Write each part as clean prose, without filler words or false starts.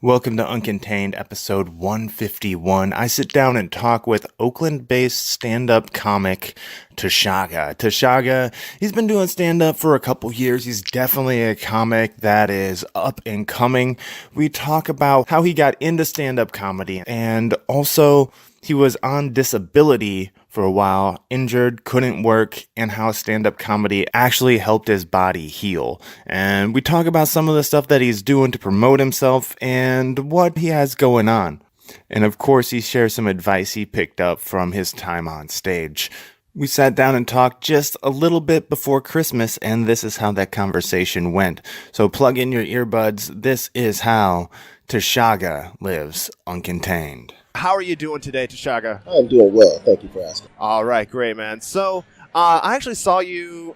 Welcome to Uncontained, episode 151. I sit down and talk with Oakland-based stand-up comic Teshaga. Teshaga, he's been doing stand-up for a couple years. He's definitely a comic that is up and coming. We talk about how he got into stand-up comedy, and also he was on disability for a while, injured, couldn't work, and how stand-up comedy actually helped his body heal. And we talk about some of the stuff that he's doing to promote himself and what he has going on. And of course, he shares some advice he picked up from his time on stage. We sat down and talked just a little bit before Christmas, and this is how that conversation went. So plug in your earbuds. This is how Teshaga lives uncontained. How are you doing today, Teshaga? I'm doing well. Thank you for asking. All right, great, man. So, I actually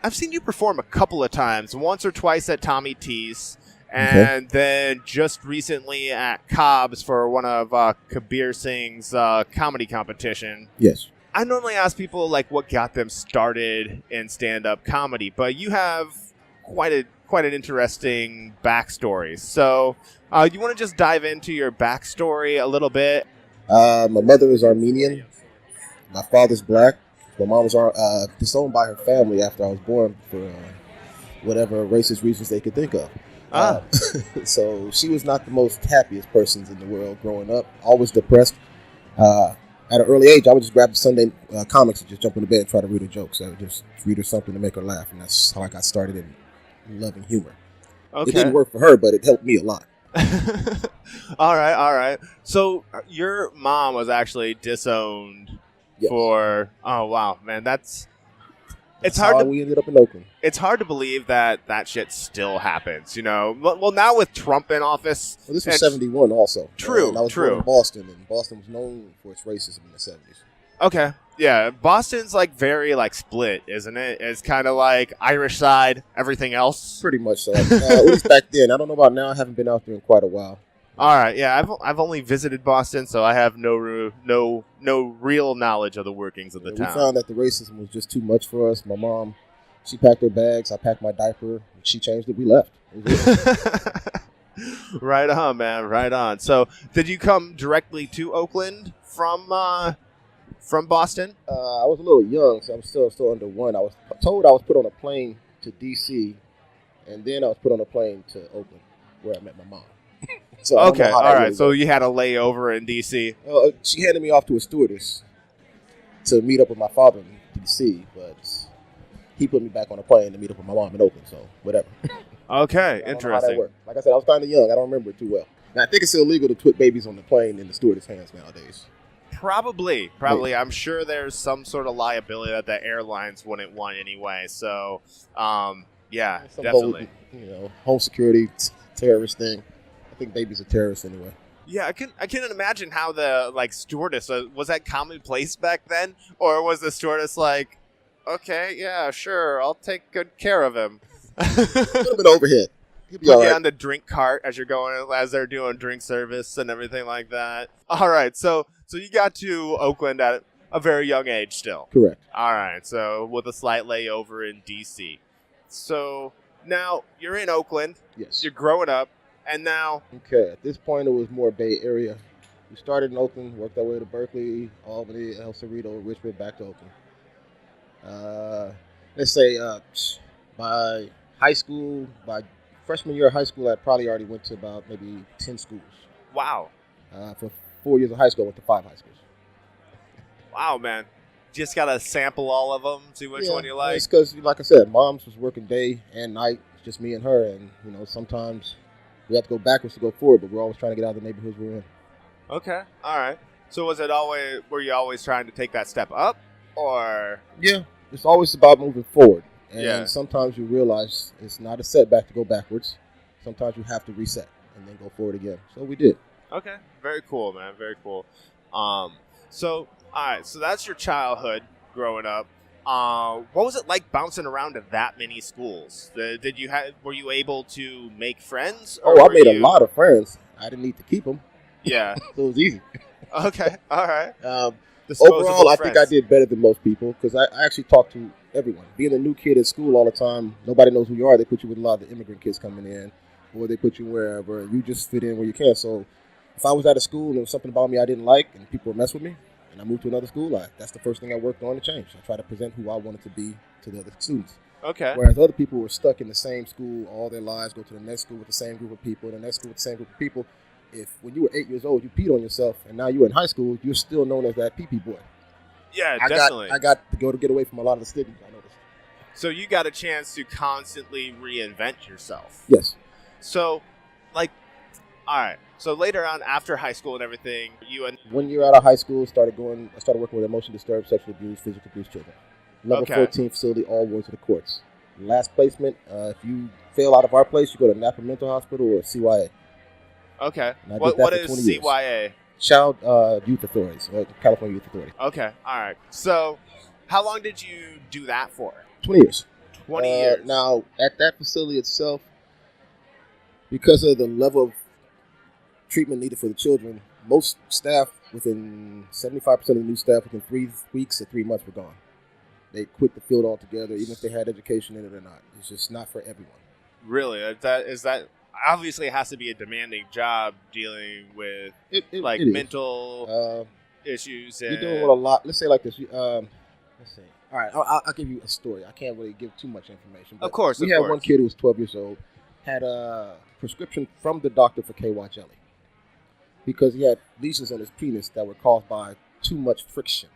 I've seen you perform a couple of times, once or twice at Tommy T's, and then just recently at Cobb's for one of Kabir Singh's comedy competition. Yes. I normally ask people, like, what got them started in stand-up comedy, but you have quite an interesting backstory. So, you want to just dive into your backstory a little bit? My mother is Armenian. My father's black. My mom was disowned by her family after I was born for whatever racist reasons they could think of. So she was not the most happiest person in the world growing up. Always depressed. At an early age, I would just grab the Sunday comics and just jump in the bed and try to read her jokes. I would just read her something to make her laugh, and that's how I got started in loving humor. Okay. It didn't work for her, but it helped me a lot. All right. So your mom was actually disowned for. Oh wow, man, it's hard. How we ended up in Oakland. It's hard to believe that shit still happens. You know, well now with Trump in office. Well, this was 71 also. True. And I was born in Boston, and Boston was known for its racism in the 70s. Okay. Yeah, Boston's like very like split, isn't it? It's kind of like Irish side, everything else. Pretty much so. At least back then. I don't know about now. I haven't been out there in quite a while. All right. Yeah, I've only visited Boston, so I have no real knowledge of the workings of the town. We found that the racism was just too much for us. My mom, she packed her bags. I packed my diaper. She changed it. We left. Right on, man. Right on. So, did you come directly to Oakland from Boston? I was a little young, so I'm still under one. I was told I was put on a plane to D.C., and then I was put on a plane to Oakland, where I met my mom. So okay, all right. Really so you had a layover in D.C. She handed me off to a stewardess to meet up with my father in D.C., but he put me back on a plane to meet up with my mom in Oakland, so whatever. Okay, I don't interesting. know how that worked. Like I said, I was kind of young. I don't remember it too well. Now, I think it's illegal to put babies on the plane in the stewardess' hands nowadays. Probably. Yeah. I'm sure there's some sort of liability that the airlines wouldn't want anyway. So, yeah, definitely. Home security, terrorist thing. I think babies are terrorists anyway. Yeah, I can imagine how the stewardess was that commonplace back then, or was the stewardess like, okay, yeah, sure, I'll take good care of him. A little bit overhead. Put you on the drink cart as they're doing drink service and everything like that. All right, so you got to Oakland at a very young age still. Correct. All right, so with a slight layover in D.C. So now you're in Oakland. Yes. You're growing up, and now. Okay, at this point it was more Bay Area. We started in Oakland, worked our way to Berkeley, Albany, El Cerrito, Richmond, back to Oakland. Let's say by freshman year of high school, I probably already went to about maybe 10 schools. Wow. For 4 years of high school, I went to 5 high schools. Wow, man. Just got to sample all of them, see which one you like? It's because, like I said, Mom's was working day and night. It's just me and her. And, sometimes we have to go backwards to go forward, but we're always trying to get out of the neighborhoods we're in. Okay. All right. So were you always trying to take that step up, or? Yeah. It's always about moving forward. And sometimes you realize it's not a setback to go backwards. Sometimes you have to reset and then go forward again. So we did. Okay. Very cool, man. Very cool. So, all right. So that's your childhood growing up. What was it like bouncing around to that many schools? Were you able to make friends? I made a lot of friends. I didn't need to keep them. Yeah. So it was easy. Okay. All right. Overall, I think I did better than most people because I actually talked to everyone. Being a new kid at school all the time, nobody knows who you are. They put you with a lot of the immigrant kids coming in. or they put you wherever, and you just fit in where you can. So if I was at a school and there was something about me I didn't like and people would mess with me, and I moved to another school, that's the first thing I worked on to change. I try to present who I wanted to be to the other students. Okay. Whereas other people were stuck in the same school all their lives, go to the next school with the same group of people, the next school with the same group of people. If when you were 8 years old, you peed on yourself, and now you're in high school, you're still known as that pee-pee boy. Yeah, definitely. I got to go to get away from a lot of the stigmas, I noticed. So you got a chance to constantly reinvent yourself. Yes. So, like, all right. So later on, after high school and everything, you and 1 year out of high school, I started working with emotionally disturbed, sexually abused, physically abused children. Level 14 facility, all wards to the courts. Last placement, if you fail out of our place, you go to Napa Mental Hospital or CYA. Okay. And I What did that what for is 20 years. CYA? Child Youth Authorities, or California Youth Authority. Okay. All right. So, how long did you do that for? 20 years. 20 years. Now, at that facility itself, because of the level of treatment needed for the children, most staff, within 75% of the new staff, within 3 weeks or 3 months were gone. They quit the field altogether, even if they had education in it or not. It's just not for everyone. Really? Is that obviously it has to be a demanding job dealing with It mental issues. And you're dealing with a lot. Let's say like this. Let's see. All right, I'll give you a story. I can't really give too much information. But Of course. we had one kid who was 12 years old, had a prescription from the doctor for KY jelly because he had lesions on his penis that were caused by too much friction.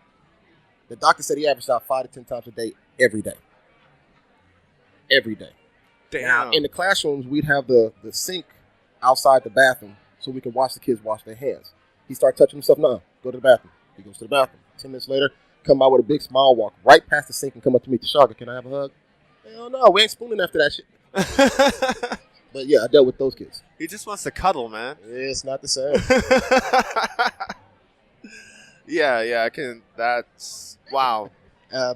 The doctor said he averaged out 5 to 10 times a day, every day. Every day. Damn. Now, in the classrooms, we'd have the sink outside the bathroom so we could watch the kids wash their hands. He started touching himself. No, go to the bathroom. He goes to the bathroom. 10 minutes later, come out with a big smile, walk right past the sink and come up to me, Teshaga, can I have a hug? Hell no, we ain't spooning after that shit. But yeah, I dealt with those kids. He just wants to cuddle, man. It's not the same. Yeah, I can. That's wow.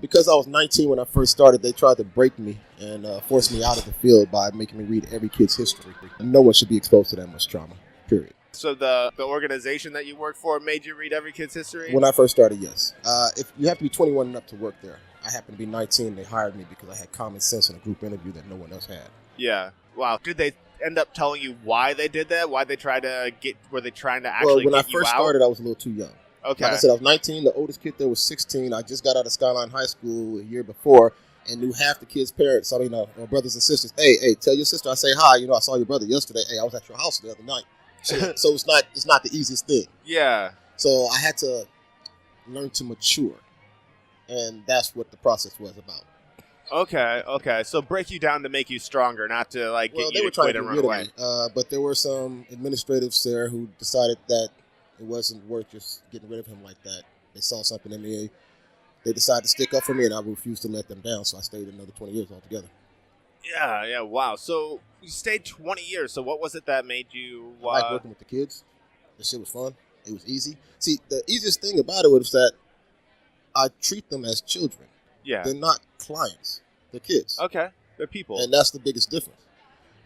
Because I was 19 when I first started, they tried to break me and force me out of the field by making me read every kid's history. No one should be exposed to that much trauma, period. So the organization that you work for made you read every kid's history? When I first started, yes. If you have to be 21 and up to work there. I happened to be 19. They hired me because I had common sense in a group interview that no one else had. Yeah. Wow. Did they end up telling you why they did that? Why they tried to get? Were they trying to actually? Well, when I get you first out? started, I was a little too young. Okay. Like I said, I was 19. The oldest kid there was 16. I just got out of Skyline High School a year before and knew half the kids' parents. I mean, my brothers and sisters. Hey, tell your sister I say hi. You know, I saw your brother yesterday. Hey, I was at your house the other night. So it's not the easiest thing. Yeah. So I had to learn to mature, and that's what the process was about. Okay. So break you down to make you stronger, not to like get you to quit and run away. But there were some administratives there who decided that it wasn't worth just getting rid of him like that. They saw something in me. They decided to stick up for me, and I refused to let them down. So I stayed another 20 years altogether. Yeah. Wow. So you stayed 20 years. So what was it that made you? I like working with the kids. The shit was fun. It was easy. See, the easiest thing about it was that I treat them as children. Yeah. They're not clients. They're kids. Okay. They're people. And that's the biggest difference.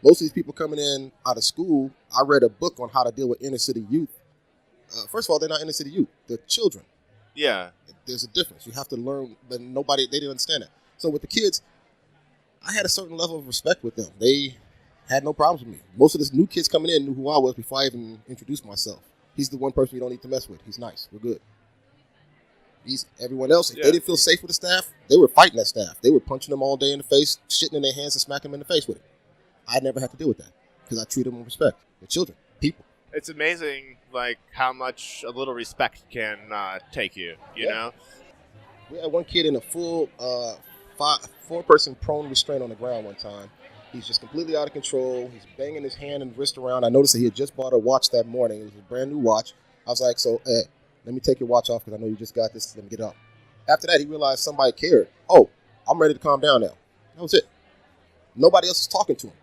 Most of these people coming in out of school, I read a book on how to deal with inner city youth. First of all, they're not inner city youth. They're children. Yeah. There's a difference. You have to learn, but they didn't understand that. So with the kids, I had a certain level of respect with them. They had no problems with me. Most of the new kids coming in knew who I was before I even introduced myself. He's the one person you don't need to mess with. He's nice. We're good. Everyone else, if they didn't feel safe with the staff, they were fighting that staff. They were punching them all day in the face, shitting in their hands and smacking them in the face with it. I never had to deal with that because I treat them with respect. They're children, people. It's amazing, like, how much a little respect can take you, you know? We had one kid in a full four-person prone restraint on the ground one time. He's just completely out of control. He's banging his hand and wrist around. I noticed that he had just bought a watch that morning. It was a brand new watch. I was like, so, hey, let me take your watch off because I know you just got this. Let me get up. After that, he realized somebody cared. Oh, I'm ready to calm down now. That was it. Nobody else is talking to him.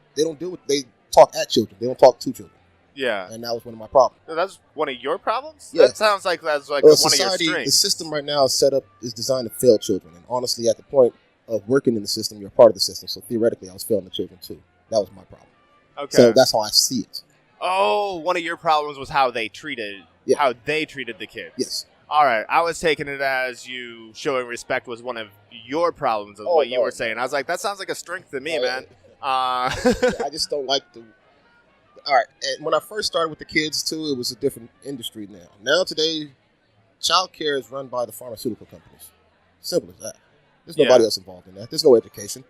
They talk at children. They don't talk to children. Yeah. And that was one of my problems. So that's one of your problems? Yeah. That sounds like that's like one of your The strengths. system right now is designed to fail children. And honestly, at the point of working in the system, you're a part of the system. So theoretically, I was failing the children too. That was my problem. Okay. So that's how I see it. Oh, one of your problems was how they treated the kids. Yes. All right. I was taking it as you showing respect was one of your problems of what you were saying. I was like, that sounds like a strength to me, man. I just don't like All right. And when I first started with the kids too, it was a different industry. Now today, childcare is run by the pharmaceutical companies. Simple as that. There's nobody else involved in that. There's no education.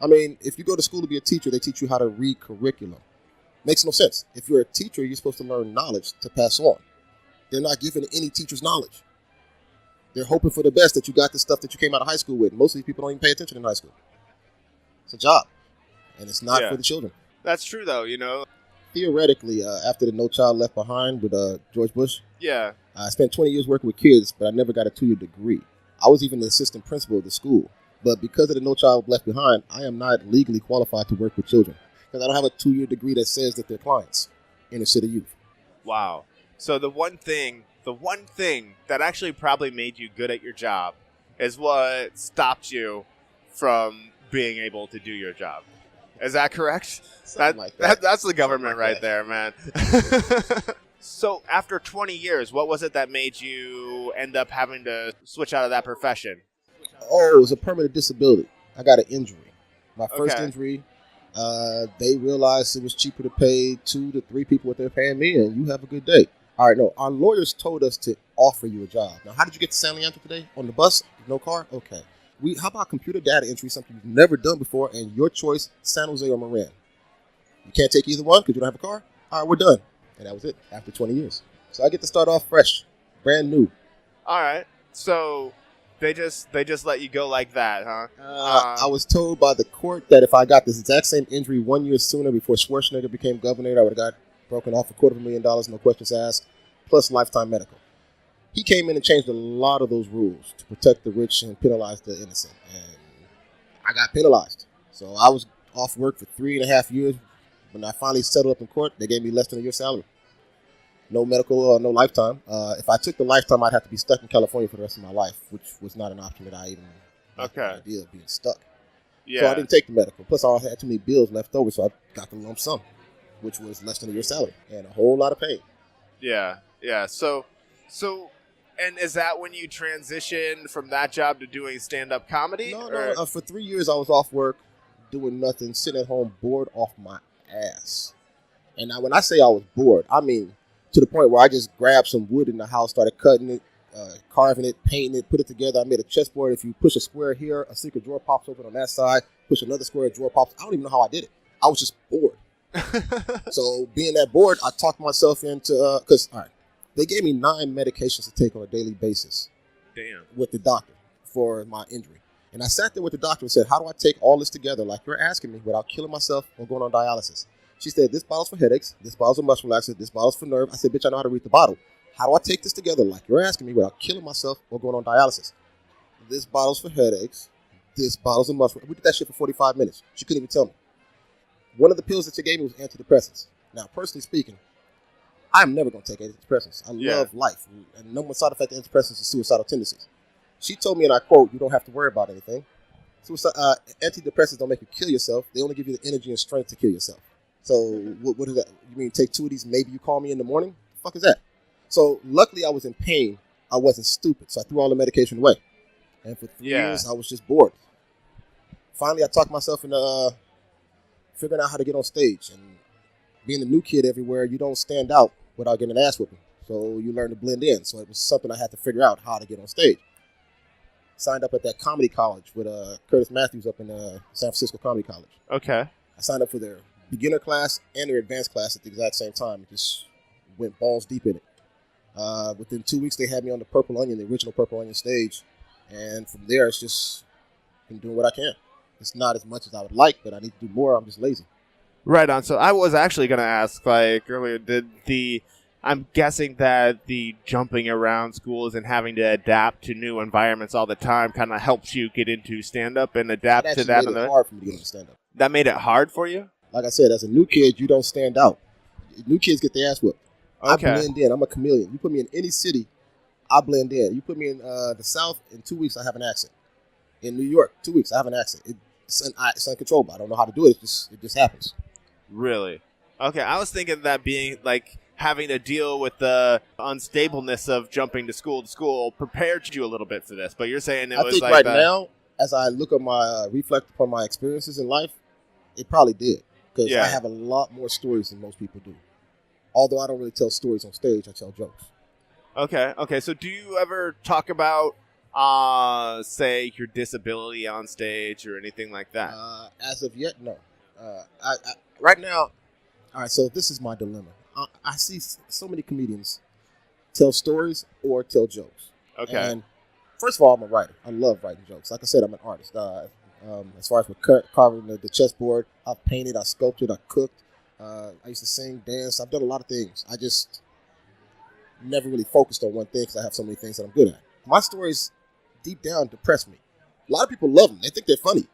I mean, if you go to school to be a teacher, they teach you how to read curriculum. Makes no sense. If you're a teacher, you're supposed to learn knowledge to pass on. They're not giving any teachers knowledge. They're hoping for the best that you got the stuff that you came out of high school with. Most of these people don't even pay attention in high school. It's a job, and it's not for the children. That's true, though, Theoretically, after the No Child Left Behind with George Bush, Yeah. I spent 20 years working with kids, but I never got a 2-year degree. I was even the assistant principal of the school. But because of the No Child Left Behind, I am not legally qualified to work with children because I don't have a 2-year degree that says that they're clients, inner city youth. Wow. So the one thing that actually probably made you good at your job is what stopped you from being able to do your job. Is that correct? That's the government right there, man. So after 20 years, what was it that made you end up having to switch out of that profession? Oh, it was a permanent disability. I got an injury. My first injury, they realized it was cheaper to pay 2 to 3 people what they're paying me, and you have a good day. All right, no, our lawyers told us to offer you a job. Now, how did you get to San Leandro today? On the bus? No car? Okay. How about computer data entry, something you've never done before, and your choice, San Jose or Marin? You can't take either one because you don't have a car? All right, we're done. And that was it after 20 years. So I get to start off fresh, brand new. All right. So they just let you go like that, huh? I was told by the court that if I got this exact same injury 1 year sooner before Schwarzenegger became governor, I would have got broken off $250,000, no questions asked, plus lifetime medical. He came in and changed a lot of those rules to protect the rich and penalize the innocent. And I got penalized. So I was off work for 3.5 years. When I finally settled up in court, they gave me less than a year's salary. No medical, no lifetime. If I took the lifetime, I'd have to be stuck in California for the rest of my life, which was not an option that I even had the idea of being stuck. Yeah. So I didn't take the medical. Plus, I had too many bills left over, so I got the lump sum, which was less than a year's salary and a whole lot of pain. Yeah. So, and is that when you transitioned from that job to doing stand-up comedy? No. For 3 years, I was off work, doing nothing, sitting at home, bored off my ass. And now, when I say I was bored, I mean to the point where I just grabbed some wood in the house, started cutting it, carving it, painting it, put it together. I made a chessboard. If you push a square here, a secret drawer pops open on that side. Push another square, a drawer pops. I don't even know how I did it. I was just bored. So being that bored, I talked myself into, because, all right, they gave me 9 medications to take on a daily basis. Damn. With the doctor for my injury. And I sat there with the doctor and said, how do I take all this together like you're asking me without killing myself or going on dialysis? She said, this bottle's for headaches, this bottle's for muscle relaxant, this bottle's for nerve. I said, bitch, I know how to read the bottle. How do I take this together like you're asking me without killing myself or going on dialysis? This bottle's for headaches, this bottle's for muscle. We did that shit for 45 minutes. She couldn't even tell me. One of the pills that she gave me was antidepressants. Now, personally speaking, I'm never going to take antidepressants. I love life. And number one side effect of antidepressants is suicidal tendencies. She told me, and I quote, you don't have to worry about anything. Antidepressants don't make you kill yourself. They only give you the energy and strength to kill yourself. So what is that? You mean take 2 of these, maybe you call me in the morning? The fuck is that? So luckily I was in pain. I wasn't stupid. So I threw all the medication away. And for 3 years I was just bored. Finally I talked myself into figuring out how to get on stage. And being a new kid everywhere, you don't stand out without getting an ass whipping. So you learn to blend in. So it was something I had to figure out how to get on stage. Signed up at that comedy college with Curtis Matthews up in San Francisco Comedy College. Okay. I signed up for their beginner class and their advanced class at the exact same time. Just went balls deep in it. Within 2 weeks, they had me on the Purple Onion, the original Purple Onion stage. And from there, it's just been doing what I can. It's not as much as I would like, but I need to do more. I'm just lazy. Right on. So I was actually going to ask, like, earlier, I'm guessing that the jumping around schools and having to adapt to new environments all the time kind of helps you get into stand-up and adapt to that. It made it hard for me to get into stand-up. That made it hard for you? Like I said, as a new kid, you don't stand out. New kids get their ass whipped. Okay. I blend in. I'm a chameleon. You put me in any city, I blend in. You put me in the South, in 2 weeks, I have an accent. In New York, 2 weeks, I have an accent. It's uncontrollable. I don't know how to do it. It just happens. Really? Okay, I was thinking that being, like, having to deal with the unstableness of jumping to school prepared you a little bit for this. But you're saying it was think like right now, as I look at my reflect upon my experiences in life, it probably did. because I have a lot more stories than most people do. Although I don't really tell stories on stage, I tell jokes. Okay. So do you ever talk about, say, your disability on stage or anything like that? As of yet, no. Right now, all right, so this is my dilemma. I see so many comedians tell stories or tell jokes. Okay. And first of all, I'm a writer. I love writing jokes. Like I said, I'm an artist. As far as with carving the chessboard, I've painted, I sculpted, I cooked. I used to sing, dance. I've done a lot of things. I just never really focused on one thing because I have so many things that I'm good at. My stories, deep down, depress me. A lot of people love them. They think they're funny.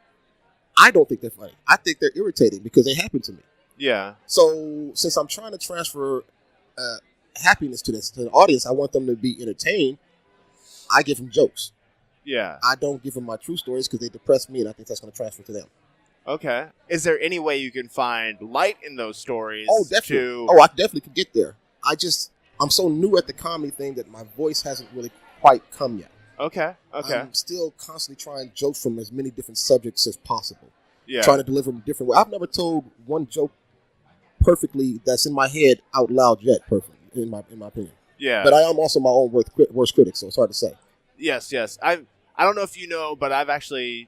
I don't think they're funny. I think they're irritating because they happen to me. Yeah. So since I'm trying to transfer happiness to the audience, I want them to be entertained. I give them jokes. Yeah. I don't give them my true stories because they depress me, and I think that's going to transfer to them. Okay. Is there any way you can find light in those stories? Oh, definitely. I definitely could get there. I'm so new at the comedy thing that my voice hasn't really quite come yet. Okay. I'm still constantly trying jokes from as many different subjects as possible. Yeah. Trying to deliver them different ways. I've never told one joke perfectly that's in my head out loud yet, perfectly, in my opinion. Yeah. But I am also my own worst critic, so it's hard to say. Yes. I don't know if you know, but I've actually,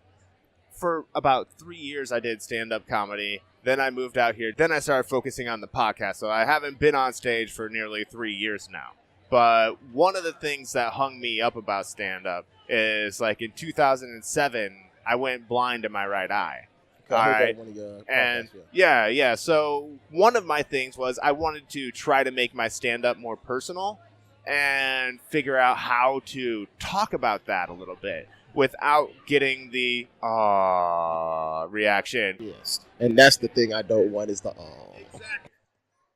for about 3 years, I did stand-up comedy. Then I moved out here. Then I started focusing on the podcast. So I haven't been on stage for nearly 3 years now. But one of the things that hung me up about stand-up is, like, in 2007, I went blind in my right eye. All right. And yeah. So one of my things was I wanted to try to make my stand-up more personal and figure out how to talk about that a little bit without getting the reaction. Yes. And that's the thing I don't want is the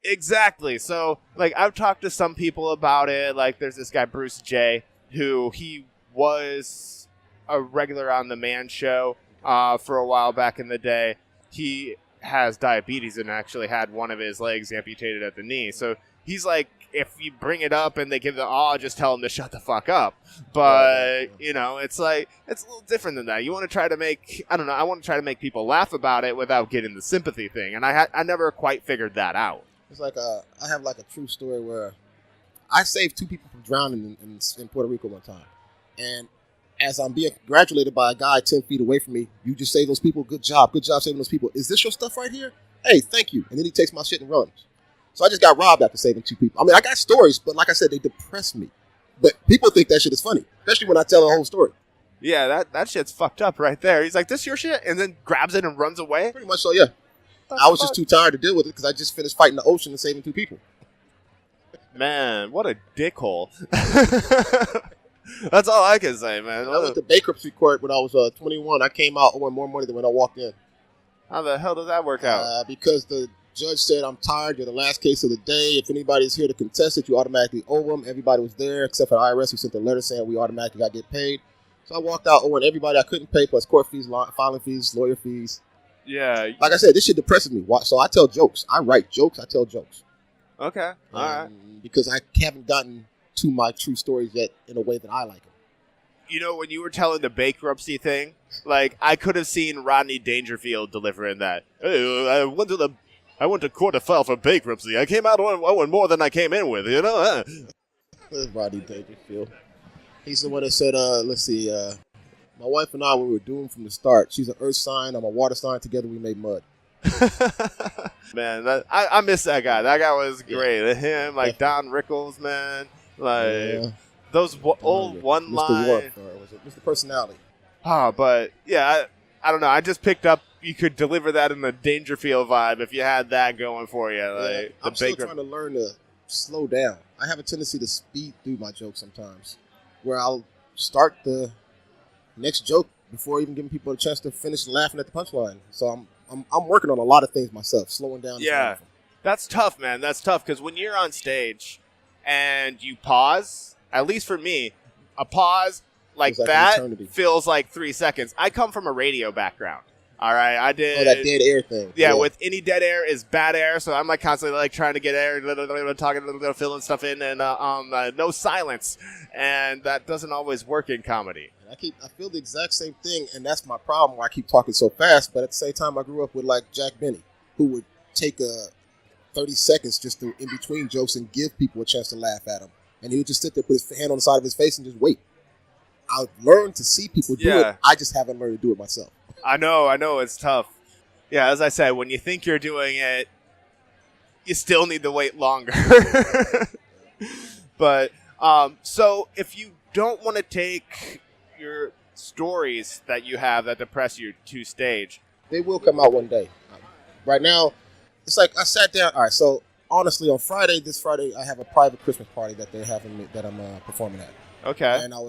Exactly. So, like, I've talked to some people about it. Like, there's this guy, Bruce J., who he was a regular on The Man Show for a while back in the day. He has diabetes and actually had one of his legs amputated at the knee. So he's like, if you bring it up and they give the just tell them to shut the fuck up. But, you know, it's like, it's a little different than that. You want to try to make, I want to try to make people laugh about it without getting the sympathy thing. And I never quite figured that out. It's like, I have like a true story where I saved 2 people from drowning in Puerto Rico one time. And as I'm being congratulated by a guy 10 feet away from me, you just saved those people. Good job saving those people. Is this your stuff right here? Hey, thank you. And then he takes my shit and runs. So I just got robbed after saving 2 people. I mean, I got stories, but like I said, they depress me. But people think that shit is funny, especially when I tell the whole story. Yeah, that shit's fucked up right there. He's like, this your shit? And then grabs it and runs away? Pretty much so, yeah. I was just too tired to deal with it because I just finished fighting the ocean and saving 2 people. Man, what a dickhole. That's all I can say, man. I went to bankruptcy court when I was 21. I came out owing more money than when I walked in. How the hell does that work out? Because the judge said, I'm tired. You're the last case of the day. If anybody's here to contest it, you automatically owe them. Everybody was there except for the IRS who sent a letter saying we automatically got to get paid. So I walked out owing everybody I couldn't pay plus court fees, filing fees, lawyer fees. Yeah. Like I said, this shit depresses me. So I tell jokes. I write jokes. I tell jokes. Okay. All right. Because I haven't gotten to my true stories yet in a way that I like them. You know, when you were telling the bankruptcy thing, like, I could have seen Rodney Dangerfield delivering that. Hey, I went to court to file for bankruptcy. I came out owing more than I came in with, you know? Rodney Dangerfield. He's the one that said, let's see, my wife and I, we were doomed from the start. She's an earth sign. I'm a water sign. Together we made mud. Man, I miss that guy. That guy was great. Yeah. Him, like Don Rickles, man. Like, those old one-line. Was it Mr. Personality? But, yeah, I don't know. I just picked up you could deliver that in the Dangerfield vibe if you had that going for you. Like, I'm still trying to learn to slow down. I have a tendency to speed through my jokes sometimes, where I'll start the next joke before even giving people a chance to finish laughing at the punchline. So I'm working on a lot of things myself, slowing down. Yeah, that's tough, man. That's tough because when you're on stage and you pause, at least for me, a pause like that feels like 3 seconds. I come from a radio background. All right, I did. Oh, that dead air thing. Yeah, with any dead air is bad air, so I'm like constantly like trying to get air, talking, filling stuff in, and no silence, and that doesn't always work in comedy. And I feel the exact same thing, and that's my problem. Why I keep talking so fast, but at the same time, I grew up with like Jack Benny. who would take 30 seconds just to in between jokes and give people a chance to laugh at him. And he would just sit there, put his hand on the side of his face and just wait. I've learned to see people do it. I just haven't learned to do it myself. I know, it's tough. Yeah, as I said, when you think you're doing it, you still need to wait longer. But, so if you don't want to take your stories that you have that depress you to stage, they will come out one day. Right now, it's like I sat down. All right, so honestly, on this Friday, I have a private Christmas party that they're having that I'm performing at. Okay. And I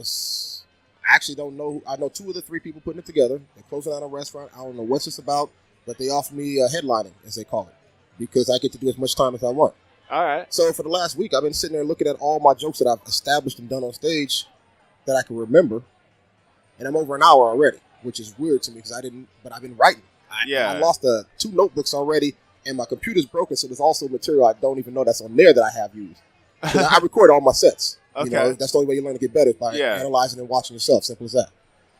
actually don't know. I know 2 of the 3 people putting it together. They're closing down a restaurant. I don't know what's this about, but they offer me headlining, as they call it, because I get to do as much time as I want. All right. So for the last week, I've been sitting there looking at all my jokes that I've established and done on stage that I can remember, and I'm over an hour already, which is weird to me because but I've been writing. I lost 2 notebooks already, and my computer's broken, so there's also material I don't even know that's on there that I have used. I record all my sets. Okay. You know, that's the only way you learn to get better, by analyzing and watching yourself. Simple as that.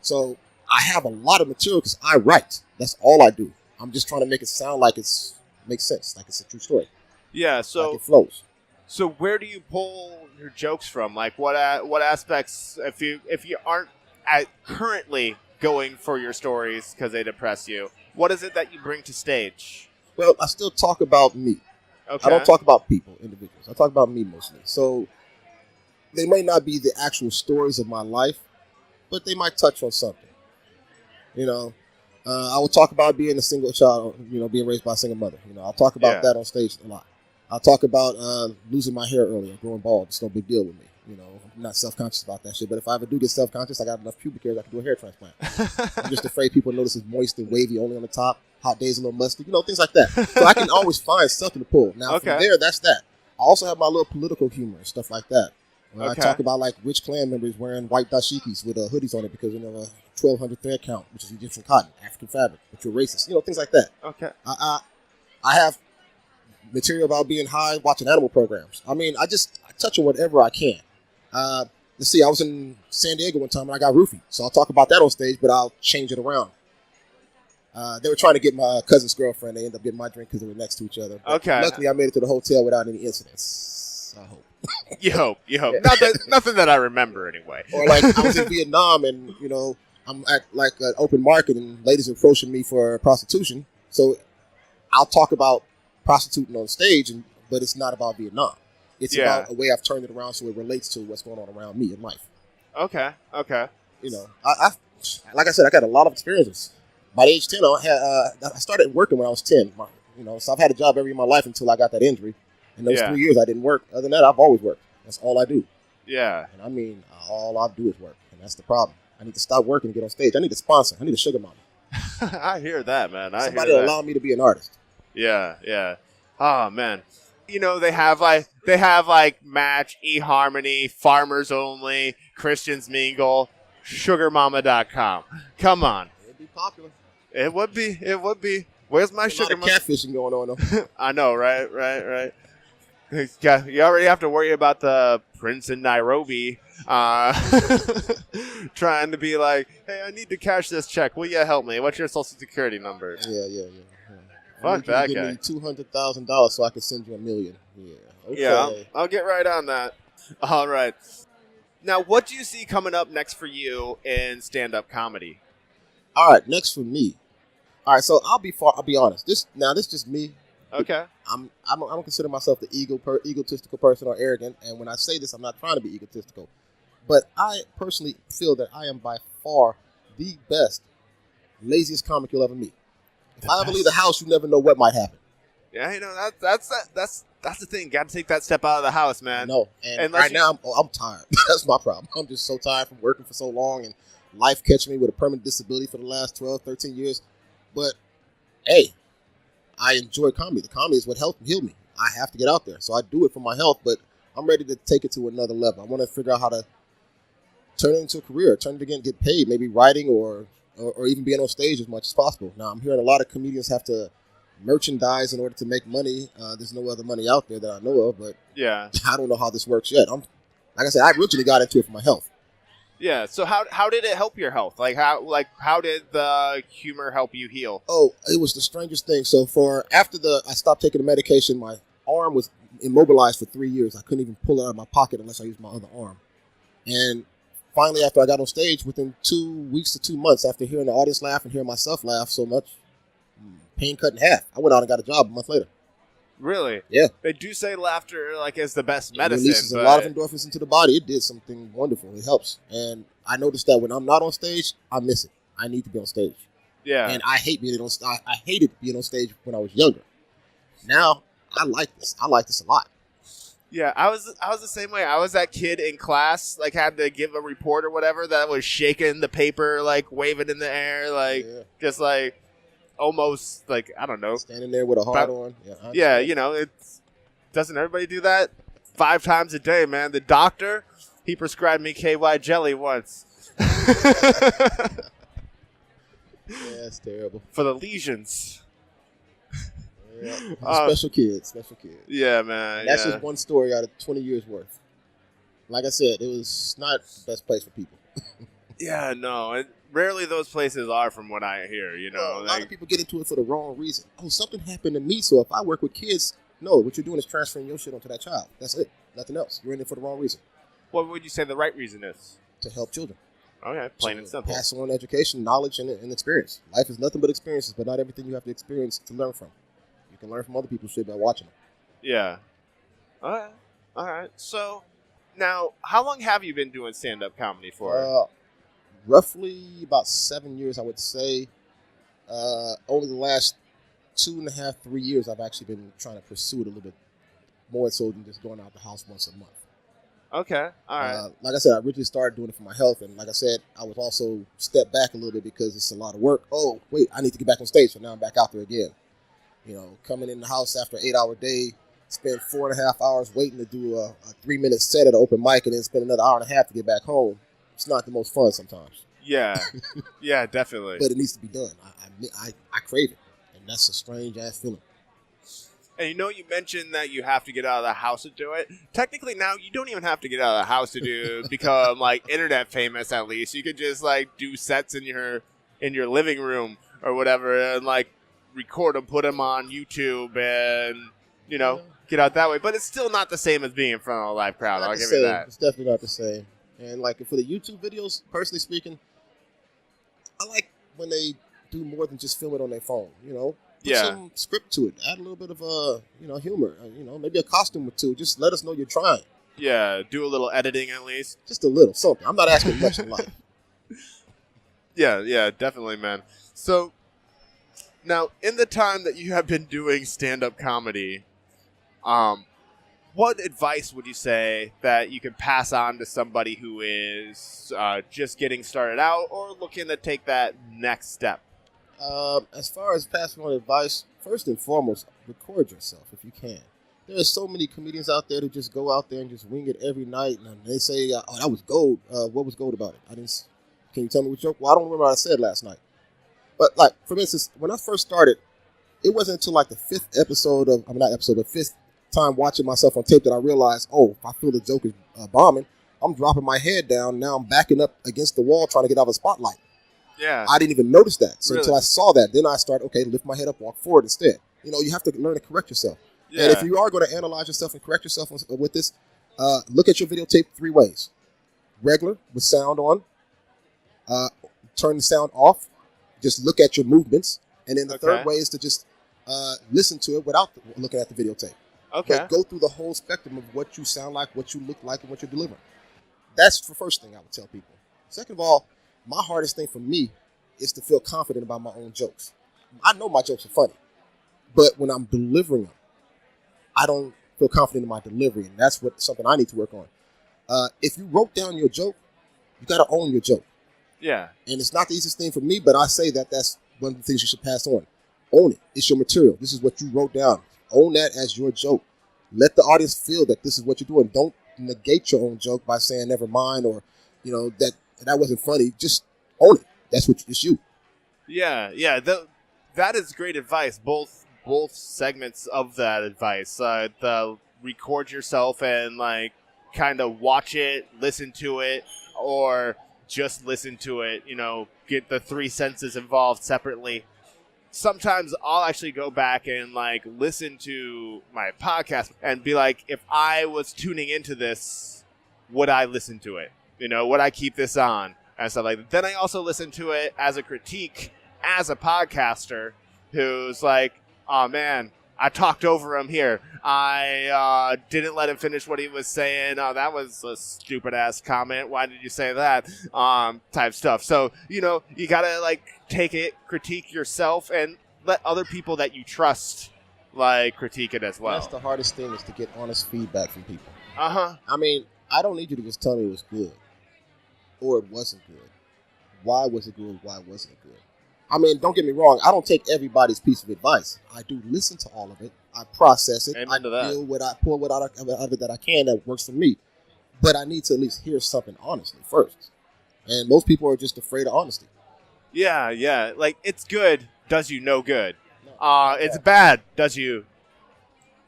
So I have a lot of material because I write. That's all I do. I'm just trying to make it sound like makes sense, like it's a true story. Yeah, so like it flows. So where do you pull your jokes from? Like what aspects, if you aren't currently going for your stories because they depress you, what is it that you bring to stage? Well, I still talk about me. Okay. I don't talk about people, individuals. I talk about me mostly. So they may not be the actual stories of my life, but they might touch on something. You know, I will talk about being a single child, you know, being raised by a single mother. You know, I'll talk about that on stage a lot. I'll talk about losing my hair earlier, growing bald. It's no big deal with me. You know, I'm not self-conscious about that shit. But if I ever do get self-conscious, I got enough pubic hairs I can do a hair transplant. I'm just afraid people notice it's moist and wavy only on the top. Hot days a little musty. You know, things like that. So I can always find something to pull. Now, from there, that's that. I also have my little political humor and stuff like that. I talk about, like, rich Klan members wearing white dashikis with hoodies on it because, you know, a 1,200 thread count, which is Egyptian cotton, African fabric, but you're racist. You know, things like that. Okay. I have material about being high, watching animal programs. I mean, I touch on whatever I can. Let's see, I was in San Diego one time and I got roofied. So I'll talk about that on stage, but I'll change it around. They were trying to get my cousin's girlfriend. They ended up getting my drink because they were next to each other. But luckily, I made it to the hotel without any incidents. I hope. You hope. Yeah. Nothing that I remember anyway. Or like I was in Vietnam and, you know, I'm at like an open market and ladies approaching me for prostitution. So I'll talk about prostituting on stage, but it's not about Vietnam. It's about a way I've turned it around so it relates to what's going on around me in life. Okay. You know, I like I said, I got a lot of experiences. By age 10, I started working when I was 10. You know, so I've had a job every year of my life until I got that injury. In those 3 years, I didn't work. Other than that, I've always worked. That's all I do. Yeah. And I mean, all I do is work, and that's the problem. I need to stop working and get on stage. I need a sponsor. I need a sugar mama. I hear that, man. Somebody to allow me to be an artist. Yeah. Oh man. You know, they have like Match, eHarmony, Farmers Only, Christians Mingle, SugarMama.com. Come on. It'd be popular. It would be. Where's my sugar mama? Catfishing going on though. I know, right. You already have to worry about the Prince in Nairobi trying to be like, hey, I need to cash this check. Will you help me? What's your social security number? Yeah. Fuck that guy. Give me $200,000 so I can send you $1 million. Yeah. Okay. Yeah, I'll get right on that. All right. Now, what do you see coming up next for you in stand-up comedy? All right, next for me. All right, so I'll be honest. This just me. Okay. I don't consider myself the egotistical person or arrogant, and when I say this, I'm not trying to be egotistical, but I personally feel that I am by far the best, laziest comic you'll ever meet. If I ever leave the house, you never know what might happen. Yeah, you know that's the thing. Got to take that step out of the house, man. No, and right now I'm tired. That's my problem. I'm just so tired from working for so long and life catching me with a permanent disability for the last 12, 13 years. But hey, I enjoy comedy. The comedy is what helped heal me. I have to get out there. So I do it for my health, but I'm ready to take it to another level. I want to figure out how to turn it into a career, turn it again, get paid, maybe writing or even being on stage as much as possible. Now, I'm hearing a lot of comedians have to merchandise in order to make money. There's no other money out there that I know of, but yeah, I don't know how this works yet. Like I said, I originally got into it for my health. Yeah. So how did it help your health? How did the humor help you heal? Oh, it was the strangest thing. So I stopped taking the medication, my arm was immobilized for 3 years. I couldn't even pull it out of my pocket unless I used my other arm. And finally, after I got on stage, within 2 weeks to 2 months, after hearing the audience laugh and hearing myself laugh so much, pain cut in half. I went out and got a job a month later. Really? Yeah. They do say laughter is the best It medicine. releases a lot of endorphins into the body. It did something wonderful. It helps. And I noticed that when I'm not on stage, I miss it. I need to be on stage. Yeah. And I hate being on stage. I hated being on stage when I was younger. Now, I like this. I like this a lot. Yeah, I was the same way. I was that kid in class, had to give a report or whatever, that was shaking the paper, waving in the air, just almost I don't know, standing there with a heart on. Yeah, it's doesn't everybody do that 5 times a day, man? The doctor, he prescribed me KY jelly once. Yeah, it's terrible For the lesions. Yeah. Special kids. Yeah, man. That's just one story out of 20 years worth. Like I said, it was not the best place for people. Yeah, no. Rarely those places are, from what I hear, Well, a lot of people get into it for the wrong reason. Oh, something happened to me, so if I work with kids, no, what you're doing is transferring your shit onto that child. That's it. Nothing else. You're in it for the wrong reason. What would you say the right reason is? To help children. Okay, plain and simple. Pass on education, knowledge, and experience. Life is nothing but experiences, but not everything you have to experience to learn from. You can learn from other people's shit by watching them. Yeah. All right. So, now, how long have you been doing stand-up comedy for? Roughly about 7 years, I would say. Over the last 2.5, 3 years, I've actually been trying to pursue it a little bit more so than just going out the house once a month. Okay, all right. Like I said, I originally started doing it for my health, and like I said, I was also stepped back a little bit because it's a lot of work. Oh, wait, I need to get back on stage, so now I'm back out there again. Coming in the house after an 8-hour day, spend 4.5 hours waiting to do a 3-minute set at an open mic, and then spend another hour and a half to get back home. It's not the most fun sometimes. Yeah, yeah, definitely. But it needs to be done. I crave it, and that's a strange ass feeling. And you mentioned that you have to get out of the house to do it. Technically, now you don't even have to get out of the house to become internet famous. At least you could just do sets in your living room or whatever, and record them, put them on YouTube, and get out that way. But it's still not the same as being in front of a live crowd. I'll give you that. It's definitely not the same. And for the YouTube videos, personally speaking, I like when they do more than just film it on their phone. Put some script to it. Add a little bit of humor. Maybe a costume or two. Just let us know you're trying. Yeah, do a little editing at least. Just a little something. I'm not asking much in life. Yeah, definitely, man. So now, in the time that you have been doing stand-up comedy, what advice would you say that you could pass on to somebody who is just getting started out or looking to take that next step? As far as passing on advice, first and foremost, record yourself if you can. There are so many comedians out there who just go out there and just wing it every night, and they say, "Oh, that was gold." What was gold about it? Can you tell me what joke? Well, I don't remember what I said last night. But for instance, when I first started, it wasn't until the fifth time watching myself on tape that I realized, oh, if I feel the joke is bombing, I'm dropping my head down. Now I'm backing up against the wall trying to get out of the spotlight. Yeah. I didn't even notice that. So really? Until I saw that, then I started, okay, lift my head up, walk forward instead. You have to learn to correct yourself. Yeah. And if you are going to analyze yourself and correct yourself with this, look at your videotape 3 ways. Regular, with sound on. Turn the sound off. Just look at your movements. And then the third way is to just listen to it without looking at the videotape. Okay. But go through the whole spectrum of what you sound like, what you look like, and what you're delivering. That's the first thing I would tell people. Second of all, my hardest thing for me is to feel confident about my own jokes. I know my jokes are funny, but when I'm delivering them, I don't feel confident in my delivery, and that's something I need to work on. If you wrote down your joke, you got to own your joke. Yeah. And it's not the easiest thing for me, but I say that's one of the things you should pass on. Own it. It's your material. This is what you wrote down. Own that as your joke. Let the audience feel that this is what you're doing. Don't negate your own joke by saying never mind or that wasn't funny. Just own it. It's you. Yeah. That is great advice. Both segments of that advice. The record yourself and kind of watch it, listen to it, or just listen to it, get the three senses involved separately. Sometimes I'll actually go back and like listen to my podcast and be like, if I was tuning into this, would I listen to it? Would I keep this on? And stuff like that. Then I also listen to it as a critique as a podcaster who's like, oh man, I talked over him here. I didn't let him finish what he was saying. Oh, that was a stupid ass comment. Why did you say that? Type stuff. So, you gotta like take it, critique yourself, and let other people that you trust like critique it as well. That's the hardest thing, is to get honest feedback from people. Uh-huh. I mean, I don't need you to just tell me it was good or it wasn't good. Why was it good? Why wasn't it good? I mean, don't get me wrong. I don't take everybody's piece of advice. I do listen to all of it. I process it. Amen to that. I pull what out of it that I can that works for me. But I need to at least hear something honestly first. And most people are just afraid of honesty. Yeah. Like, it's good does you no good. It's bad does you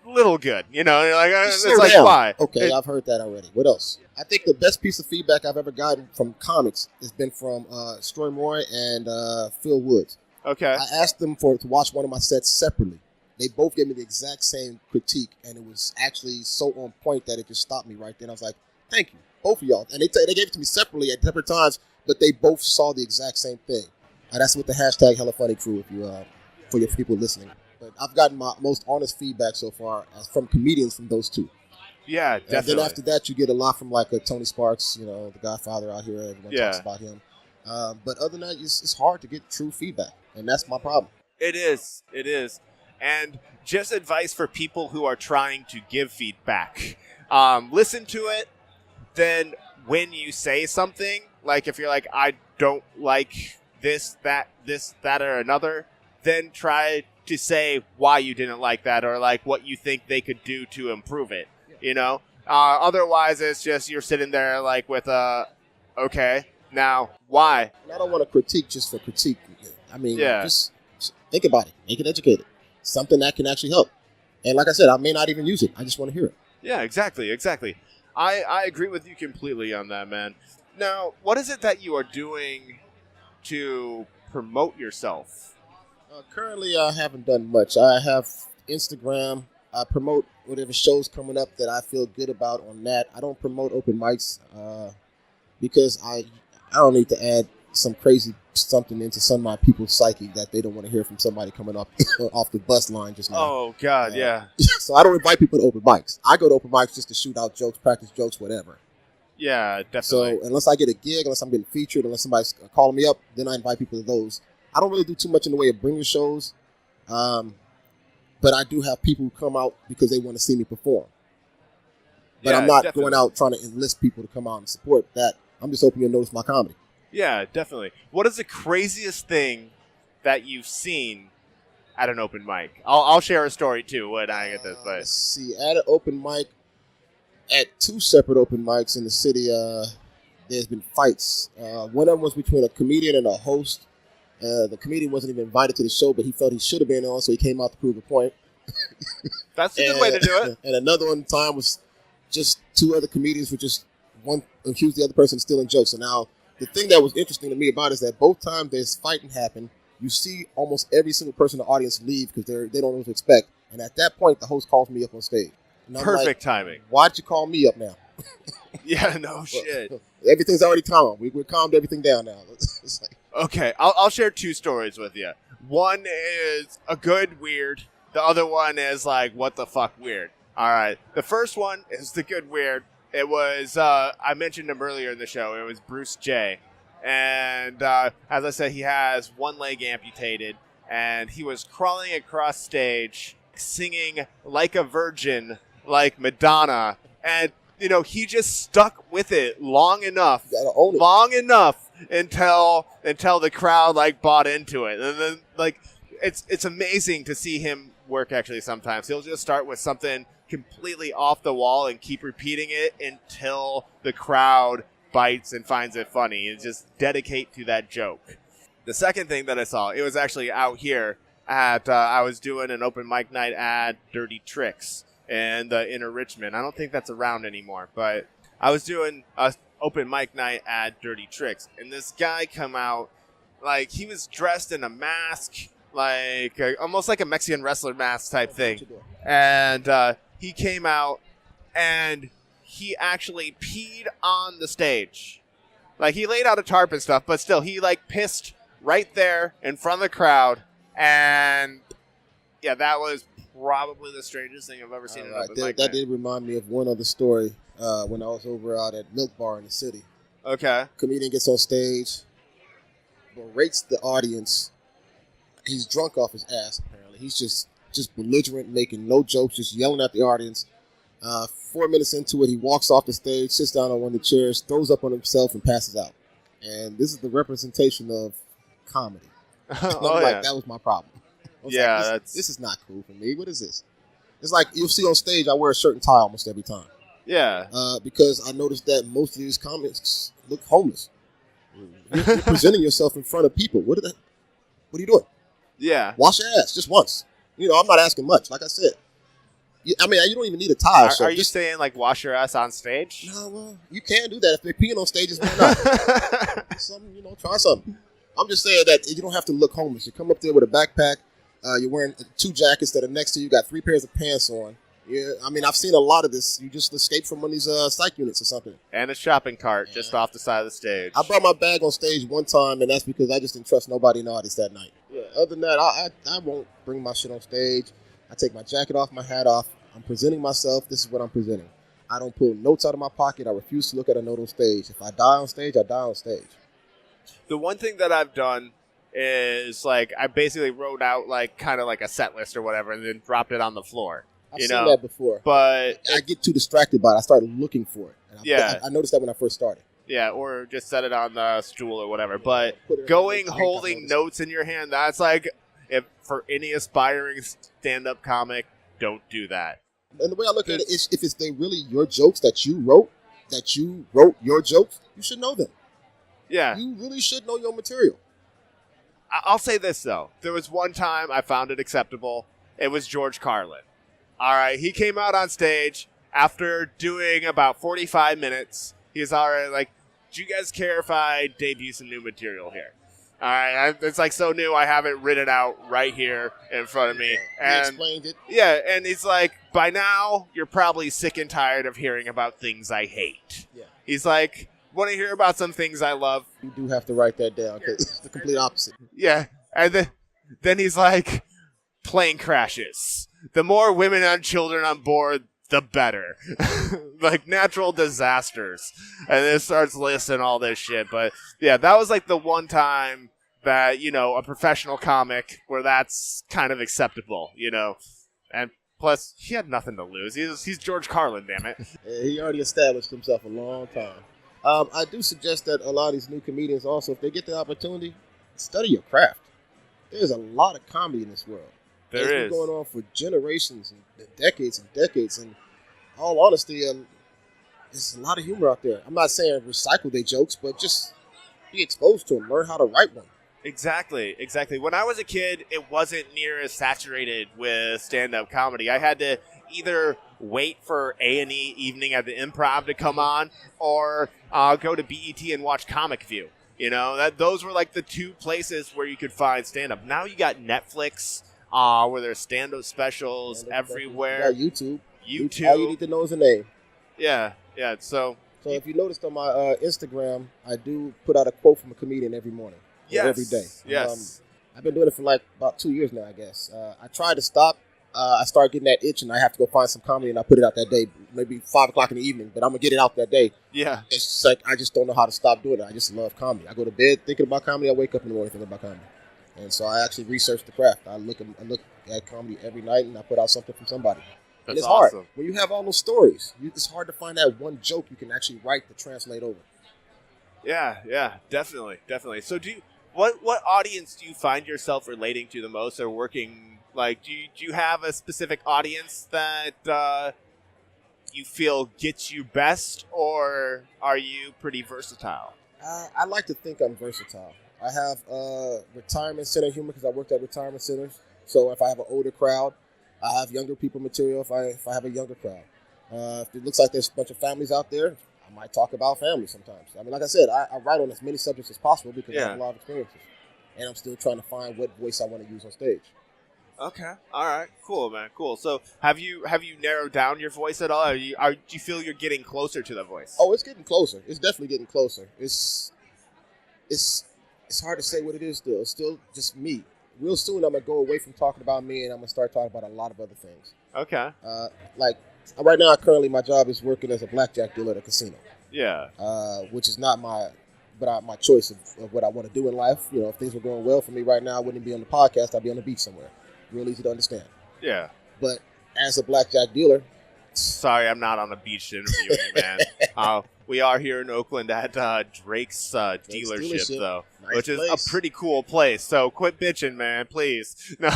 little good. You're like, it's like, why? Okay, I've heard that already. What else? I think the best piece of feedback I've ever gotten from comics has been from Stroy Moy and Phil Woods. Okay. I asked them to watch one of my sets separately. They both gave me the exact same critique, and it was actually so on point that it just stopped me right then. I was like, thank you, both of y'all. And they gave it to me separately at different times, but they both saw the exact same thing. That's with the hashtag Hella Funny Crew, if you for your people listening. But I've gotten my most honest feedback so far from comedians from those two. Yeah, definitely. And then after that, you get a lot from like Tony Sparks, the Godfather out here. Everyone talks about him. But other than that, it's hard to get true feedback, and that's my problem. It is. And just advice for people who are trying to give feedback. Listen to it. Then when you say something, like if you're like, I don't like this, that, or another, then try to say why you didn't like that, or like what you think they could do to improve it. Otherwise it's just you're sitting there like with okay, now why? And I don't want to critique just for critique. I mean, just think about it, make it educated, something that can actually help. And like I said, I may not even use it. I just want to hear it. Yeah, exactly. I agree with you completely on that, man. Now, what is it that you are doing to promote yourself? Currently, I haven't done much. I have Instagram. I promote whatever shows coming up that I feel good about on that. I don't promote open mics because I don't need to add some crazy something into some of my people's psyche that they don't want to hear from somebody coming up off the bus line just now. Oh, God, yeah. So I don't invite people to open mics. I go to open mics just to shoot out jokes, practice jokes, whatever. Yeah, definitely. So unless I get a gig, unless I'm getting featured, unless somebody's calling me up, then I invite people to those. I don't really do too much in the way of bringing shows, but I do have people who come out because they want to see me perform. But I'm not going out trying to enlist people to come out and support that. I'm just hoping you'll notice my comedy. Yeah, definitely. What is the craziest thing that you've seen at an open mic? I'll share a story too when I get this. But let's see, at an open mic, at two separate open mics in the city, there's been fights. One of them was between a comedian and a host. The comedian wasn't even invited to the show, but he felt he should have been on, so he came out to prove a point. That's a good way to do it. And another one time was just two other comedians were just one accused the other person of stealing jokes. So now the thing that was interesting to me about it is that both times there's fighting happen, you see almost every single person in the audience leave because they don't know what to expect. And at that point, the host calls me up on stage. Perfect timing. Why'd you call me up now? Yeah, no shit. Everything's already calm. We calmed everything down now. It's like, okay, I'll share two stories with you. One is a good weird. The other one is like, what the fuck weird. All right. The first one is the good weird. It was, I mentioned him earlier in the show. It was Bruce J. And as I said, he has one leg amputated. And he was crawling across stage, singing like a virgin, like Madonna. And, he just stuck with it long enough until the crowd like bought into it. And then like it's amazing to see him work actually sometimes. He'll just start with something completely off the wall and keep repeating it until the crowd bites and finds it funny and just dedicate to that joke. The second thing that I saw, it was actually out here at I was doing an open mic night at Dirty Tricks and Inner Richmond. I don't think that's around anymore, but I was doing a open mic night at Dirty Tricks, and this guy come out like he was dressed in a mask, like almost like a Mexican wrestler mask type thing, and he came out and he actually peed on the stage. Like he laid out a tarp and stuff, but still he like pissed right there in front of the crowd, and yeah, that was probably the strangest thing I've ever seen. That did remind me of one other story when I was over out at Milk Bar in the city. Okay. Comedian gets on stage, berates the audience. He's drunk off his ass, apparently. He's just belligerent, making no jokes, just yelling at the audience. 4 minutes into it, he walks off the stage, sits down on one of the chairs, throws up on himself, and passes out. And this is the representation of comedy. That was my problem. This is not cool for me. What is this? It's like you'll see on stage, I wear a shirt and tie almost every time. Yeah. Because I noticed that most of these comics look homeless. You're presenting yourself in front of people. What are you doing? Yeah. Wash your ass just once. I'm not asking much. Like I said, you don't even need a tie. Are you saying like wash your ass on stage? No, well, you can do that if they're peeing on stages. Why not? Try something. I'm just saying that you don't have to look homeless. You come up there with a backpack. You're wearing 2 jackets that are next to you. You got 3 pairs of pants on. Yeah, I've seen a lot of this. You just escaped from one of these psych units or something. And a shopping cart just off the side of the stage. I brought my bag on stage one time, and that's because I just didn't trust nobody in the audience that night. Yeah. Other than that, I won't bring my shit on stage. I take my jacket off, my hat off. I'm presenting myself. This is what I'm presenting. I don't pull notes out of my pocket. I refuse to look at a note on stage. If I die on stage, I die on stage. The one thing that I've done is like I basically wrote out like kind of like a set list or whatever and then dropped it on the floor. I've seen that before. But I get too distracted by it. I started looking for it. I noticed that when I first started. Yeah, or just set it on the stool or whatever. But holding notes in your hand, that's like, if for any aspiring stand-up comic, don't do that. And the way I look at it is, if they really your jokes that you wrote your jokes, you should know them. Yeah. You really should know your material. I'll say this, though. There was one time I found it acceptable. It was George Carlin. All right, he came out on stage after doing about 45 minutes. He's all right, like, do you guys care if I debut some new material here? All right, it's like so new, I have it written out right here in front of me. And he explained it. Yeah, and he's like, by now, you're probably sick and tired of hearing about things I hate. Yeah. He's like, want to hear about some things I love? You do have to write that down, because it's the complete opposite. Yeah, and then he's like, plane crashes. The more women and children on board, the better. Like natural disasters. And then it starts listing all this shit. But yeah, that was like the one time that, a professional comic where that's kind of acceptable, And plus, he had nothing to lose. He's George Carlin, damn it. Yeah, he already established himself a long time. I do suggest that a lot of these new comedians also, if they get the opportunity, study your craft. There's a lot of comedy in this world. It's been going on for generations and decades and decades. And all honesty, there's a lot of humor out there. I'm not saying recycle their jokes, but just be exposed to them. Learn how to write one. Exactly. When I was a kid, it wasn't near as saturated with stand-up comedy. I had to either wait for A&E Evening at the Improv to come on or go to BET and watch Comic View. Those were like the 2 places where you could find stand-up. Now you got Netflix, where there's stand-up specials everywhere. You got YouTube. All you need to know is a name. Yeah. So if you noticed on my Instagram, I do put out a quote from a comedian every morning. Yes. Every day. Yes. I've been doing it for like about 2 years now, I guess. I tried to stop. I started getting that itch, and I have to go find some comedy, and I put it out that day, maybe 5 o'clock in the evening, but I'm going to get it out that day. Yeah. It's just like I just don't know how to stop doing it. I just love comedy. I go to bed thinking about comedy. I wake up in the morning thinking about comedy. And so I actually research the craft. I look at comedy every night, and I put out something from somebody. And it's awesome. Hard. When you have all those stories, it's hard to find that one joke you can actually write to translate over. Yeah, definitely. So what audience do you find yourself relating to the most or working, like, do you have a specific audience that you feel gets you best, or are you pretty versatile? I like to think I'm versatile. I have retirement center humor because I worked at retirement centers. So if I have an older crowd, I have younger people material if I have a younger crowd. If it looks like there's a bunch of families out there, I might talk about family sometimes. I mean, like I said, I write on as many subjects as possible because I have a lot of experiences. And I'm still trying to find what voice I want to use on stage. Okay. All right. Cool, man. Cool. So have you narrowed down your voice at all? Do you feel you're getting closer to the voice? Oh, it's getting closer. It's definitely getting closer. It's hard to say what it is still. It's still just me. Real soon, I'm going to go away from talking about me, and I'm going to start talking about a lot of other things. Okay. Like, right now, currently, my job is working as a blackjack dealer at a casino. Yeah. Which is not my choice of what I want to do in life. You know, if things were going well for me right now, I wouldn't be on the podcast. I'd be on the beach somewhere. Real easy to understand. Yeah. But as a blackjack dealer... Sorry, I'm not on the beach interviewing you, man. We are here in Oakland at Drake's dealership, though, nice which is place. a pretty cool place. So quit bitching, man, please. No,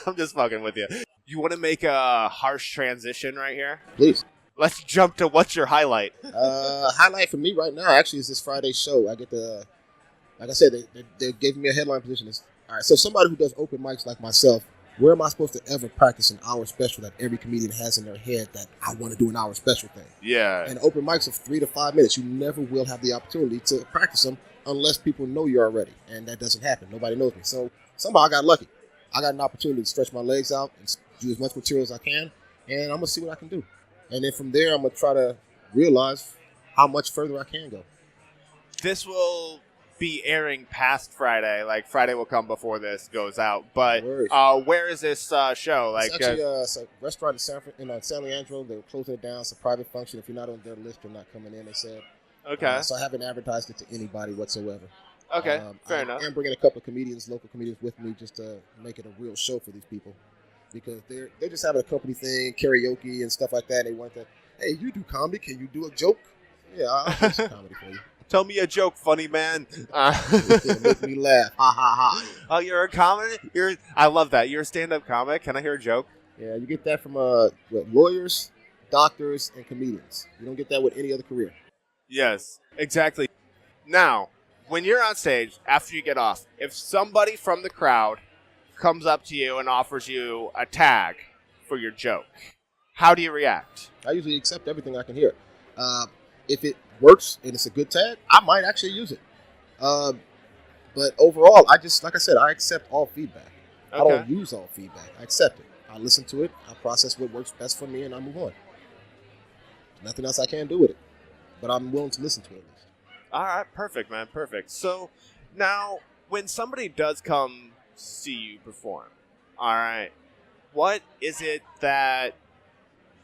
I'm just fucking with you. You want to make a harsh transition right here? Please. Let's jump to what's your highlight. Highlight for me right now actually is this Friday's show. I get the, like I said, they gave me a headline position. All right, so somebody who does open mics like myself, where am I supposed to ever practice an hour special that every comedian has in their head that I want to do an hour special thing? Yeah. And open mics of 3 to 5 minutes, you never will have the opportunity to practice them unless people know you already. And that doesn't happen. Nobody knows me. So somehow I got lucky. I got an opportunity to stretch my legs out and do as much material as I can. And I'm going to see what I can do. And then from there, I'm going to try to realize how much further I can go. This will be airing past Friday. Like, Friday will come before this goes out. But where is this show? Like, it's actually it's a restaurant in San Leandro. They're closing it down. It's a private function. If you're not on their list, you're not coming in, they said. Okay. So I haven't advertised it to anybody whatsoever. Okay, fair enough. I'm bringing a couple of local comedians with me just to make it a real show for these people. Because they're just having a company thing, karaoke and stuff like that. They want to, hey, you do comedy. Can you do a joke? Yeah, I'll do some comedy for you. Tell me a joke, funny man. Make me laugh. Ha, ha, ha. Oh, you're a comic? I love that. You're a stand-up comic. Can I hear a joke? Yeah, you get that from lawyers, doctors, and comedians. You don't get that with any other career. Yes, exactly. Now, when you're on stage, after you get off, if somebody from the crowd comes up to you and offers you a tag for your joke, how do you react? I usually accept everything I can hear. If it works and it's a good tag, I might actually use it. But overall, I accept all feedback. Okay. I don't use all feedback. I accept it. I listen to it. I process what works best for me, and I move on. Nothing else I can do with it. But I'm willing to listen to it at least. All right. Perfect, man. Perfect. So now, when somebody does come see you perform, all right, what is it that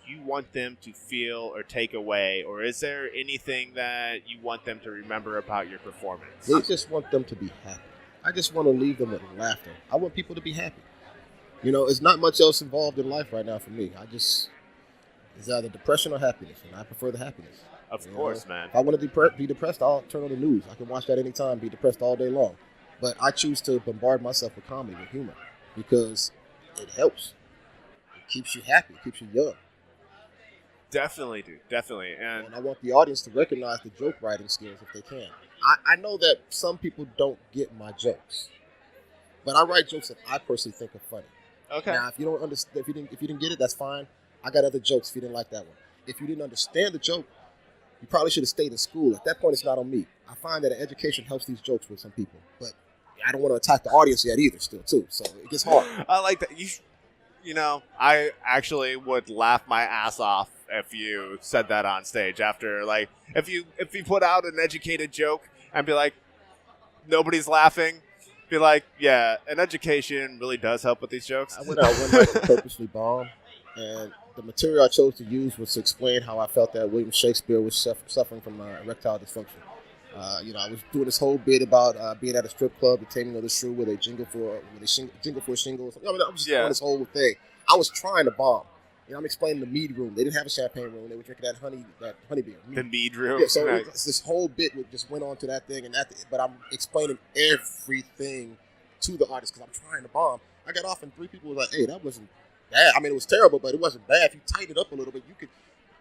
you want them to feel or take away, or is there anything that you want them to remember about your performance? I just want them to be happy. I just want to leave them with laughter. I want people to be happy. You know, it's not much else involved in life right now for me. It's either depression or happiness, and I prefer the happiness. Of course, man. If I want to be depressed, I'll turn on the news. I can watch that anytime, be depressed all day long. But I choose to bombard myself with comedy, with humor, because it helps. It keeps you happy. It keeps you young. Definitely, dude. Definitely. And I want the audience to recognize the joke writing skills if they can. I know that some people don't get my jokes, but I write jokes that I personally think are funny. Okay. Now, if you don't understand, if you didn't get it, that's fine. I got other jokes if you didn't like that one. If you didn't understand the joke, you probably should have stayed in school. At that point, it's not on me. I find that education helps these jokes with some people, but I don't want to attack the audience yet either, still, too. So it gets hard. I like that. You know, I actually would laugh my ass off if you said that on stage after, like, if you put out an educated joke and be like, nobody's laughing, be like, yeah, an education really does help with these jokes. I went out one night to purposely bomb, and the material I chose to use was to explain how I felt that William Shakespeare was suffering from erectile dysfunction. I was doing this whole bit about being at a strip club, the Taming of the Shrew, where they jingle for shingles. I was doing this whole thing. I was trying to bomb. I'm explaining the mead room. They didn't have a champagne room. They were drinking that honey beer. The mead room. Yeah, so this whole bit just went on to that thing, but I'm explaining everything to the artist because I'm trying to bomb. I got off and 3 people were like, "Hey, that wasn't bad. I mean, it was terrible, but it wasn't bad. If you tighten it up a little bit, you could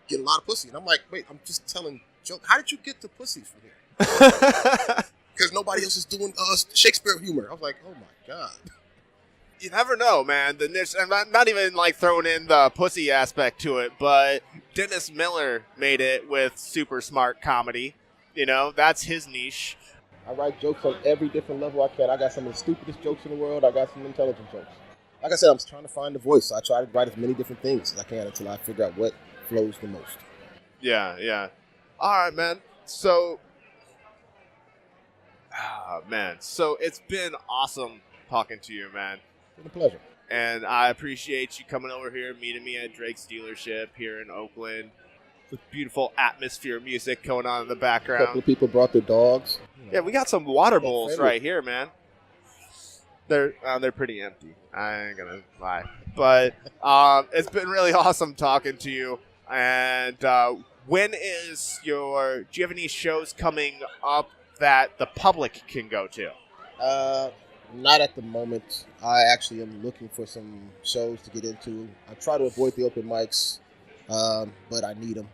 get a lot of pussy." And I'm like, "Wait, I'm just telling joke. How did you get to pussy from here?" Because nobody else is doing Shakespeare humor. I was like, "Oh my god." You never know, man. I'm not even like throwing in the pussy aspect to it, but Dennis Miller made it with super smart comedy. You know, that's his niche. I write jokes on every different level I can. I got some of the stupidest jokes in the world. I got some intelligent jokes. Like I said, I'm trying to find the voice. So I try to write as many different things as I can until I figure out what flows the most. Yeah. All right, man. So, So it's been awesome talking to you, man. It's been a pleasure. And I appreciate you coming over here, meeting me at Drake's dealership here in Oakland. With beautiful atmosphere music going on in the A background. couple of people brought their dogs. Yeah, we got some water bowls right here, man. They're pretty empty. I ain't gonna lie, but it's been really awesome talking to you. And when is do you have any shows coming up that the public can go to? Not at the moment. I actually am looking for some shows to get into. I try to avoid the open mics, but I need them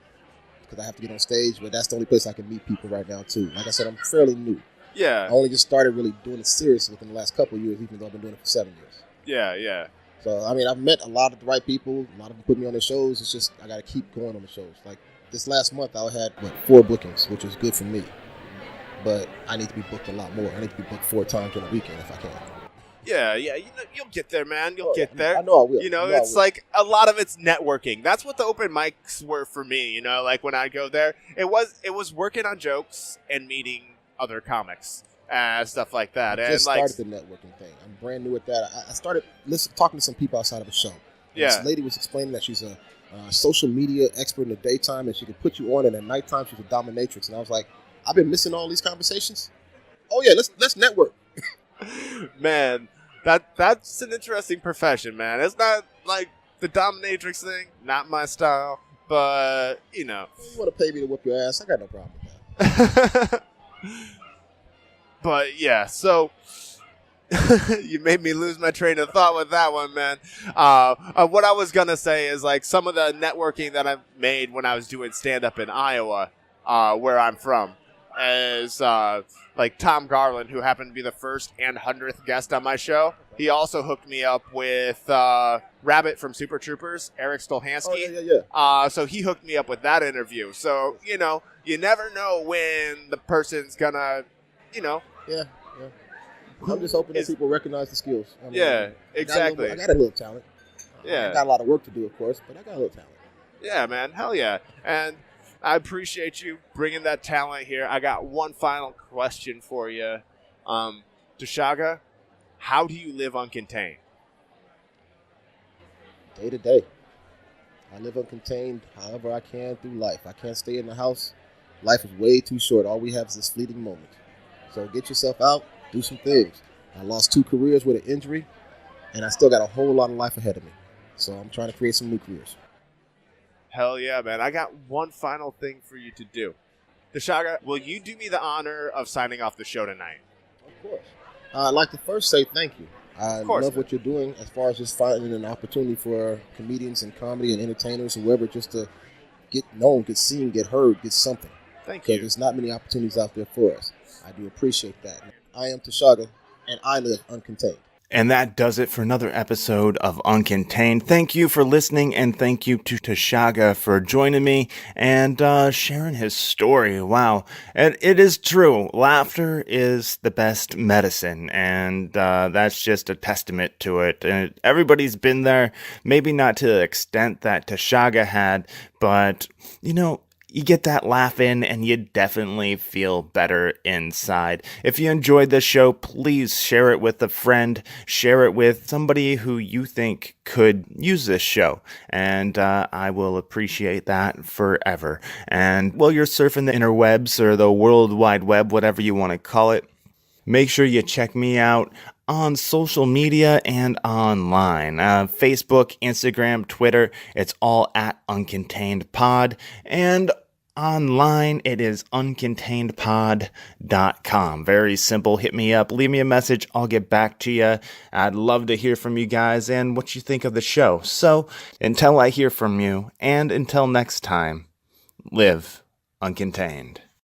because I have to get on stage. But that's the only place I can meet people right now, too. Like I said, I'm fairly new. Yeah. I only just started really doing it serious within the last couple of years, even though I've been doing it for 7 years. Yeah. So, I mean, I've met a lot of the right people. A lot of them put me on their shows. It's just I got to keep going on the shows. Like this last month, I had 4 bookings, which is good for me. But I need to be booked a lot more. I need to be booked 4 times in a weekend if I can. Yeah. You'll get there, man. You'll get there. I know I will. You know, I it's will. like a lot of it's networking. That's what the open mics were for me. You know, like when I go there, it was working on jokes and meeting other comics and stuff like that. I And just like, started the networking thing. I'm brand new at that. I started talking to some people outside of the show. And Yeah. This lady was explaining that she's a social media expert in the daytime, and she could put you on, and at nighttime she's a dominatrix. And I was like, I've been missing all these conversations. Oh yeah, let's network. man, that's an interesting profession, man. It's not like the dominatrix thing, not my style, but you know. If you want to pay me to whoop your ass, I got no problem with that. But yeah, so you made me lose my train of thought with that one, man. What I was gonna say is like some of the networking that I've made when I was doing stand up in Iowa, where I'm from, is like Tom Garland, who happened to be the first and 100th guest on my show. He also hooked me up with Rabbit from Super Troopers, Eric Stolhansky. Oh yeah. So he hooked me up with that interview. So, you know, you never know when the person's gonna, you know. Yeah. I'm just hoping that people recognize the skills. I mean, Yeah, exactly. I got a little talent. Yeah. I got a lot of work to do, of course, but I got a little talent. Yeah, man. Hell yeah. And I appreciate you bringing that talent here. I got one final question for you. Teshaga, how do you live uncontained? Day to day. I live uncontained however I can through life. I can't stay in the house. Life is way too short. All we have is this fleeting moment. So get yourself out, do some things. I lost 2 careers with an injury, and I still got a whole lot of life ahead of me. So I'm trying to create some new careers. Hell yeah, man. I got one final thing for you to do. Teshaga, will you do me the honor of signing off the show tonight? Of course. I'd like to first say thank you. I Of course, love man. what you're doing as far as just finding an opportunity for comedians and comedy and entertainers, whoever, just to get known, get seen, get heard, get something. Thank Because you. there's not many opportunities out there for us. I do appreciate that. I am Teshaga, and I live uncontained. And that does it for another episode of Uncontained. Thank you for listening, and thank you to Teshaga for joining me and sharing his story. Wow. And it is true. Laughter is the best medicine, and that's just a testament to it. And everybody's been there, maybe not to the extent that Teshaga had, but, you know, you get that laugh in and you definitely feel better inside. If you enjoyed this show, please share it with a friend. Share it with somebody who you think could use this show. And I will appreciate that forever. And while you're surfing the interwebs or the World Wide Web, whatever you want to call it, make sure you check me out on social media and online. Facebook, Instagram, Twitter, it's all at Uncontained Pod. And online, it is uncontainedpod.com. Very simple. Hit me up. Leave me a message. I'll get back to you. I'd love to hear from you guys and what you think of the show. So, until I hear from you, and until next time, live uncontained.